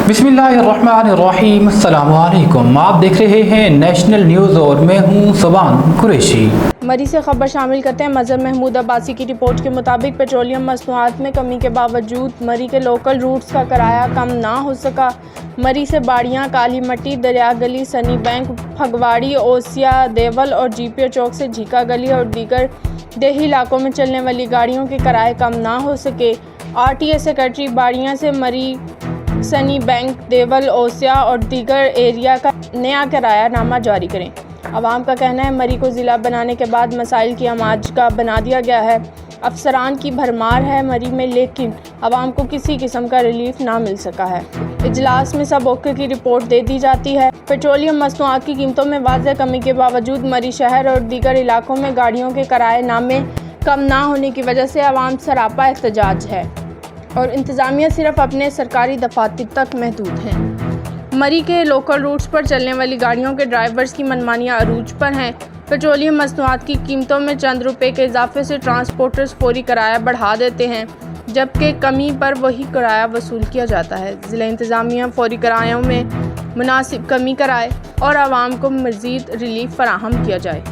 बिस्मिल्लाहिर्रहमानिर्रहीम। अस्सलाम वालेकुम। आप देख रहे हैं नेशनल न्यूज़ और मैं हूं सुबान कुरैशी। मरी से खबर शामिल करते हैं। मजहर महमूद अब्बासी की रिपोर्ट के मुताबिक पेट्रोलियम मसनूआत में कमी के बावजूद मरी के लोकल रूट्स का किराया कम ना हो सका। मरी से बाड़ियाँ, काली मट्टी, दरिया गली, सनी बैंक, फगवाड़ी, ओसिया, देवल और जीपीओ चौक से झीका गली और दीगर देही इलाकों में चलने वाली गाड़ियों के किराए कम ना हो सके। आरटीए सेक्रेटरी बाड़ियाँ से मरी, सनी बैंक, देवल, ओसिया और दीगर एरिया का नया किराया नामा जारी करें। अवाम का कहना है मरी को ज़िला बनाने के बाद मसाइल की आमाज का बना दिया गया है। अफसरान की भरमार है मरी में, लेकिन अवाम को किसी किस्म का रिलीफ ना मिल सका है। इजलास में सब ओके की रिपोर्ट दे दी जाती है। पेट्रोलियम मसनूआत की कीमतों में वाज़ह कमी के बावजूद मरी शहर और दीगर इलाकों में गाड़ियों के किराए नामे कम ना होने की वजह से अवाम सरापा एहतजाज है और इंतज़ामिया सिर्फ अपने सरकारी दफातर तक महदूद हैं। मरी के लोकल रूट्स पर चलने वाली गाड़ियों के ड्राइवर्स की मनमानियाँ अरूज पर हैं। पेट्रोलियम मसनूआत की कीमतों में चंद रुपए के इजाफे से ट्रांसपोर्टर्स फौरी किराया बढ़ा देते हैं, जबकि कमी पर वही किराया वसूल किया जाता है। ज़िला इंतज़ामिया फौरी किरायों में मुनासिब कमी कराए और आवाम को मज़ीद रिलीफ फराहम किया जाए।